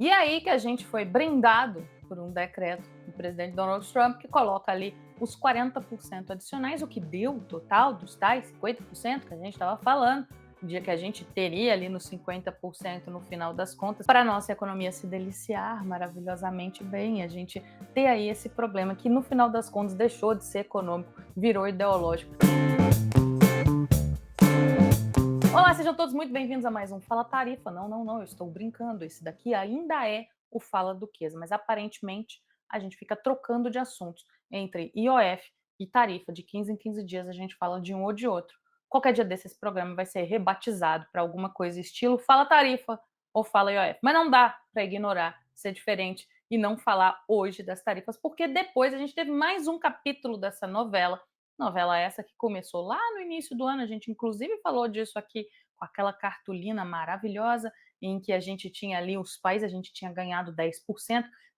E aí que a gente foi brindado por um decreto do presidente Donald Trump que coloca ali os 40% adicionais, o que deu o total dos tais 50% que a gente estava falando, o dia que a gente teria ali nos 50% no final das contas, para a nossa economia se deliciar maravilhosamente bem, a gente ter aí esse problema que no final das contas deixou de ser econômico, virou ideológico. Olá, sejam todos muito bem-vindos a mais um Fala Tarifa. Não, eu estou brincando. Esse daqui ainda é o Fala Duquesa, mas aparentemente a gente fica trocando de assuntos entre IOF e tarifa. De 15 em 15 dias a gente fala de um ou de outro. Qualquer dia desse esse programa vai ser rebatizado para alguma coisa estilo Fala Tarifa ou Fala IOF. Mas não dá para ignorar, ser diferente e não falar hoje das tarifas, porque depois a gente teve mais um capítulo dessa novela. Novela essa que começou lá no início do ano, a gente inclusive falou disso aqui com aquela cartolina maravilhosa em que a gente tinha ali os pais, a gente tinha ganhado 10%.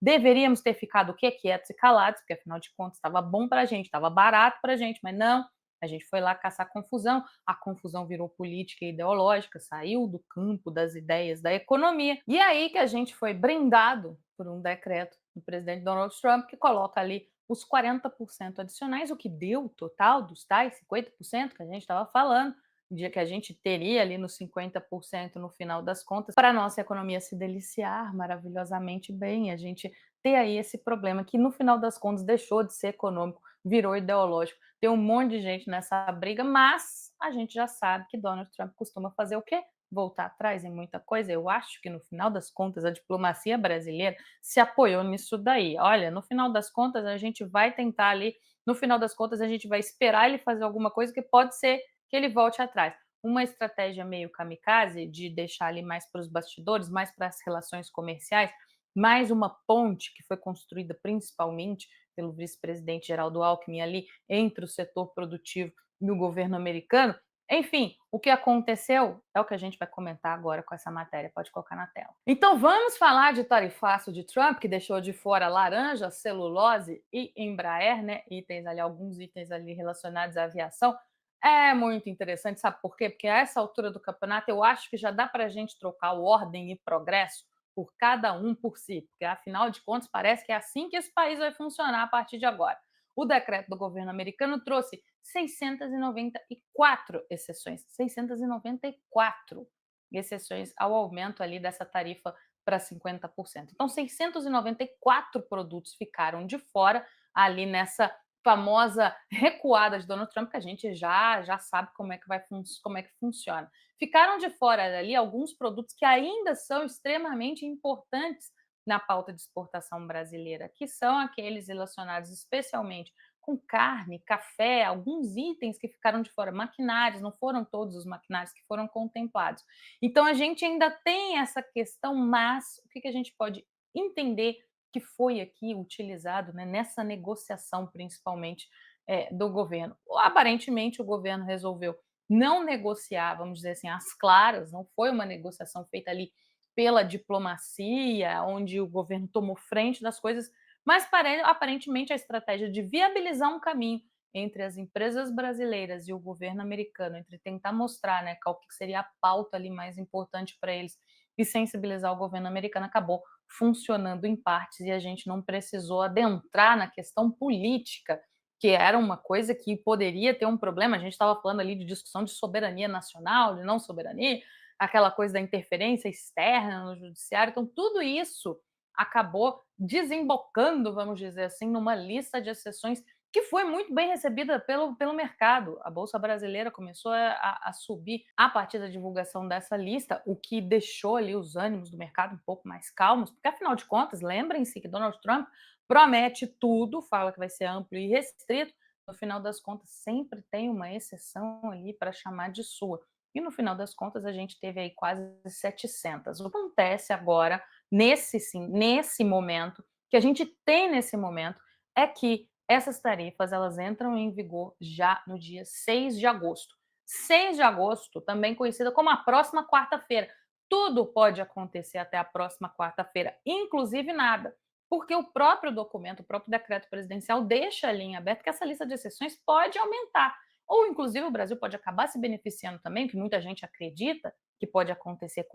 Deveríamos ter ficado o quê? Quietos e calados, porque afinal de contas estava bom para a gente, estava barato para a gente, mas não. A gente foi lá caçar confusão, a confusão virou política e ideológica, saiu do campo das ideias da economia. E aí que a gente foi brindado por um decreto do presidente Donald Trump que coloca ali os 40% adicionais, o que deu o total dos tais 50% que a gente estava falando, o dia que a gente teria ali nos 50% no final das contas, para a nossa economia se deliciar maravilhosamente bem, a gente ter aí esse problema que no final das contas deixou de ser econômico, virou ideológico. Tem um monte de gente nessa briga, mas a gente já sabe que Donald Trump costuma fazer o quê? Voltar atrás em muita coisa. Eu acho que no final das contas a diplomacia brasileira se apoiou nisso daí. Olha, no final das contas a gente vai tentar ali, no final das contas a gente vai esperar ele fazer alguma coisa que pode ser que ele volte atrás. Uma estratégia meio kamikaze de deixar ali mais para os bastidores, mais para as relações comerciais, mais uma ponte que foi construída principalmente pelo vice-presidente Geraldo Alckmin ali entre o setor produtivo e o governo americano. Enfim, o que aconteceu é o que a gente vai comentar agora com essa matéria. Pode colocar na tela. Então vamos falar de tarifaço de Trump, que deixou de fora laranja, celulose e Embraer, né? Itens ali, alguns itens ali relacionados à aviação. É muito interessante, sabe por quê? Porque a essa altura do campeonato eu acho que já dá para a gente trocar o ordem e progresso por cada um por si, porque afinal de contas parece que é assim que esse país vai funcionar a partir de agora. O decreto do governo americano trouxe 694 exceções, 694 exceções ao aumento ali dessa tarifa para 50%. Então, 694 produtos ficaram de fora ali nessa famosa recuada de Donald Trump, que a gente já sabe como é que funciona. Ficaram de fora ali alguns produtos que ainda são extremamente importantes na pauta de exportação brasileira, que são aqueles relacionados especialmente com carne, café, alguns itens que ficaram de fora, maquinários, não foram todos os maquinários que foram contemplados. Então a gente ainda tem essa questão, mas o que a gente pode entender que foi aqui utilizado, né, nessa negociação, principalmente do governo? Aparentemente, o governo resolveu não negociar, vamos dizer assim, às claras, não foi uma negociação feita ali pela diplomacia, onde o governo tomou frente das coisas, mas aparentemente a estratégia de viabilizar um caminho entre as empresas brasileiras e o governo americano, entre tentar mostrar, né, qual que seria a pauta ali mais importante para eles e sensibilizar o governo americano, acabou funcionando em partes e a gente não precisou adentrar na questão política, que era uma coisa que poderia ter um problema. A gente estava falando ali de discussão de soberania nacional, de não soberania, aquela coisa da interferência externa no judiciário. Então, tudo isso acabou desembocando, vamos dizer assim, numa lista de exceções que foi muito bem recebida pelo mercado. A Bolsa Brasileira começou a subir a partir da divulgação dessa lista, o que deixou ali os ânimos do mercado um pouco mais calmos, porque afinal de contas, lembrem-se que Donald Trump promete tudo, fala que vai ser amplo e restrito, no final das contas sempre tem uma exceção ali para chamar de sua. E no final das contas a gente teve aí quase 700. O que acontece agora, nesse momento, que a gente tem nesse momento, é que essas tarifas elas entram em vigor já no dia 6 de agosto. 6 de agosto, também conhecida como a próxima quarta-feira. Tudo pode acontecer até a próxima quarta-feira, inclusive nada, porque o próprio documento, o próprio decreto presidencial deixa a linha aberta que essa lista de exceções pode aumentar. Ou, inclusive, o Brasil pode acabar se beneficiando também, que muita gente acredita que pode acontecer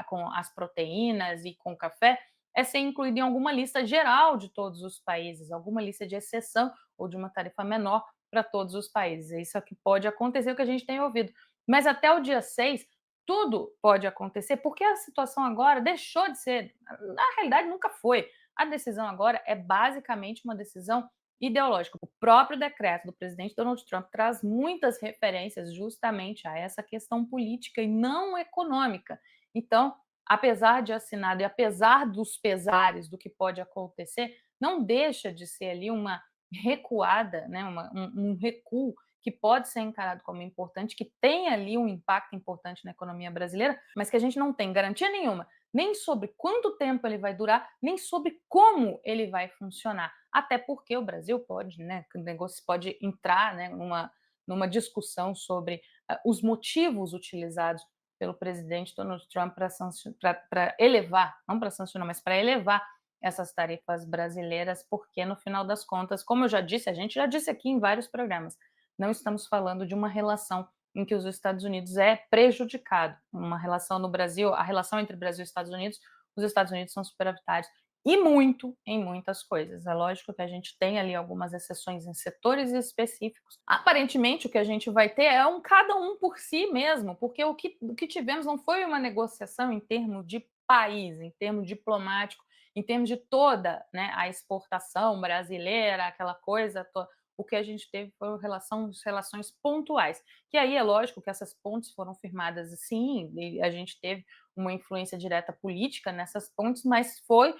com as proteínas e com o café, é ser incluído em alguma lista geral de todos os países, alguma lista de exceção ou de uma tarifa menor para todos os países. Isso é o que pode acontecer, o que a gente tem ouvido. Mas até o dia 6 tudo pode acontecer, porque a situação agora deixou de ser, na realidade nunca foi. A decisão agora é basicamente uma decisão ideológica. O próprio decreto do presidente Donald Trump traz muitas referências justamente a essa questão política e não econômica. Então, apesar de assinado e apesar dos pesares do que pode acontecer, não deixa de ser ali uma recuada, né, um recuo que pode ser encarado como importante, que tem ali um impacto importante na economia brasileira, mas que a gente não tem garantia nenhuma, nem sobre quanto tempo ele vai durar, nem sobre como ele vai funcionar. Até porque o Brasil pode, né, pode entrar, né, numa discussão sobre os motivos utilizados pelo presidente Donald Trump para elevar, não para sancionar, mas para elevar essas tarifas brasileiras, porque no final das contas, como eu já disse, a gente já disse aqui em vários programas, não estamos falando de uma relação em que os Estados Unidos é prejudicado. Uma relação no Brasil, a relação entre Brasil e Estados Unidos, os Estados Unidos são superavitários e muito em muitas coisas. É lógico que a gente tem ali algumas exceções em setores específicos. Aparentemente, o que a gente vai ter é um cada um por si mesmo, porque o que tivemos não foi uma negociação em termos de país, em termos diplomático, em termos de toda, né, a exportação brasileira, aquela coisa toda. O que a gente teve foram relações pontuais, que aí é lógico que essas pontes foram firmadas sim, e a gente teve uma influência direta política nessas pontes, mas foi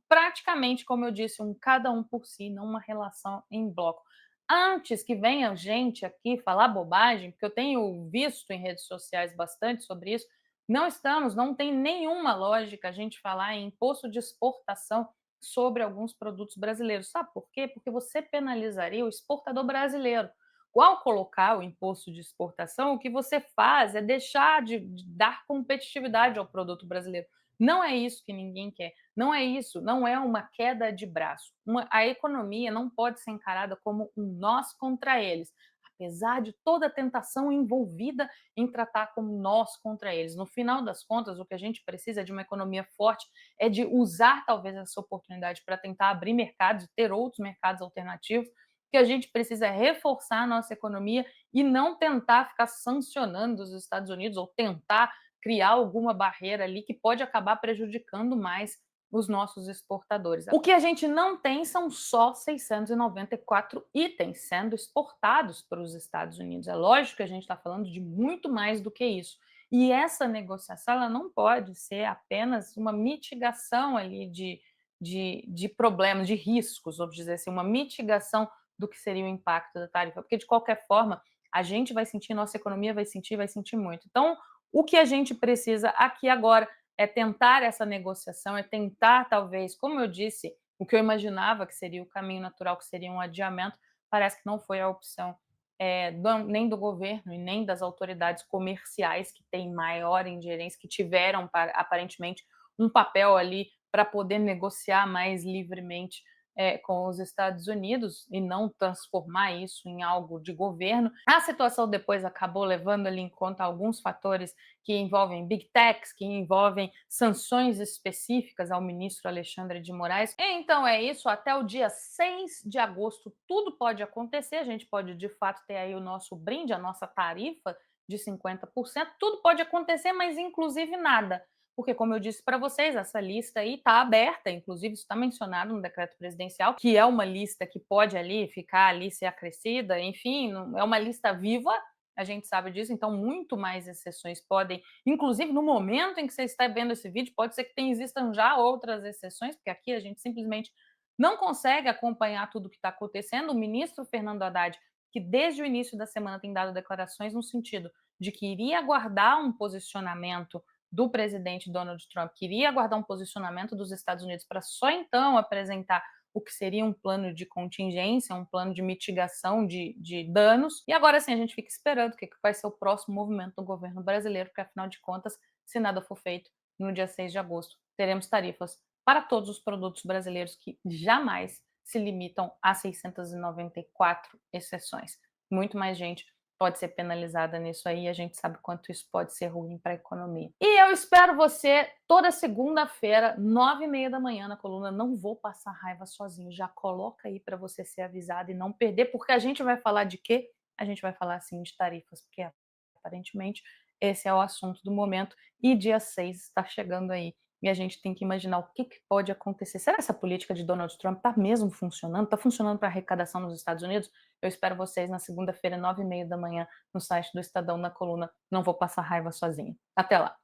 praticamente, como eu disse, um cada um por si, não uma relação em bloco. Antes que venha gente aqui falar bobagem, porque eu tenho visto em redes sociais bastante sobre isso, não tem nenhuma lógica a gente falar em imposto de exportação sobre alguns produtos brasileiros. Sabe por quê? Porque você penalizaria o exportador brasileiro. Ao colocar o imposto de exportação, o que você faz é deixar de dar competitividade ao produto brasileiro. Não é isso que ninguém quer. Não é isso, não é uma queda de braço. A economia não pode ser encarada como um nós contra eles, apesar de toda a tentação envolvida em tratar como nós contra eles. No final das contas, o que a gente precisa é de uma economia forte, é de usar talvez essa oportunidade para tentar abrir mercados e ter outros mercados alternativos. O que a gente precisa é reforçar a nossa economia e não tentar ficar sancionando os Estados Unidos ou tentar criar alguma barreira ali que pode acabar prejudicando mais os nossos exportadores. O que a gente não tem são só 694 itens sendo exportados para os Estados Unidos. É lógico que a gente está falando de muito mais do que isso. E essa negociação ela não pode ser apenas uma mitigação ali de problemas, de riscos, vamos dizer assim, uma mitigação do que seria o impacto da tarifa, porque de qualquer forma a gente vai sentir, nossa economia vai sentir muito. Então, o que a gente precisa aqui agora é tentar essa negociação, é tentar, talvez, como eu disse, o que eu imaginava que seria o caminho natural, que seria um adiamento, parece que não foi a opção nem do governo e nem das autoridades comerciais que têm maior ingerência, que tiveram aparentemente um papel ali para poder negociar mais livremente com os Estados Unidos e não transformar isso em algo de governo. A situação depois acabou levando ali em conta alguns fatores que envolvem big techs, que envolvem sanções específicas ao ministro Alexandre de Moraes. Então é isso, até o dia 6 de agosto tudo pode acontecer, a gente pode de fato ter aí o nosso brinde, a nossa tarifa de 50%, tudo pode acontecer, mas inclusive nada. Porque, como eu disse para vocês, essa lista aí está aberta, inclusive isso está mencionado no decreto presidencial, que é uma lista que pode ali ficar ali, ser acrescida, enfim, é uma lista viva, a gente sabe disso, então muito mais exceções podem, inclusive no momento em que você está vendo esse vídeo, pode ser que existam já outras exceções, porque aqui a gente simplesmente não consegue acompanhar tudo o que está acontecendo. O ministro Fernando Haddad, que desde o início da semana tem dado declarações no sentido de que iria aguardar um posicionamento do presidente Donald Trump, queria aguardar um posicionamento dos Estados Unidos para só então apresentar o que seria um plano de contingência, um plano de mitigação de danos. E agora sim a gente fica esperando o que vai ser o próximo movimento do governo brasileiro, porque afinal de contas, se nada for feito, no dia 6 de agosto, teremos tarifas para todos os produtos brasileiros que jamais se limitam a 694 exceções. Muito mais gente pode ser penalizada nisso aí, a gente sabe quanto isso pode ser ruim para a economia. E eu espero você toda segunda-feira, 9h30 na coluna Não Vou Passar Raiva Sozinho. Já coloca aí para você ser avisado e não perder, porque a gente vai falar de quê? A gente vai falar, sim, de tarifas, porque aparentemente esse é o assunto do momento e dia 6 está chegando aí. E a gente tem que imaginar o que pode acontecer. Será que essa política de Donald Trump está mesmo funcionando? Está funcionando para arrecadação nos Estados Unidos? Eu espero vocês na segunda-feira, 9h30 no site do Estadão, na coluna Não Vou Passar Raiva Sozinha. Até lá!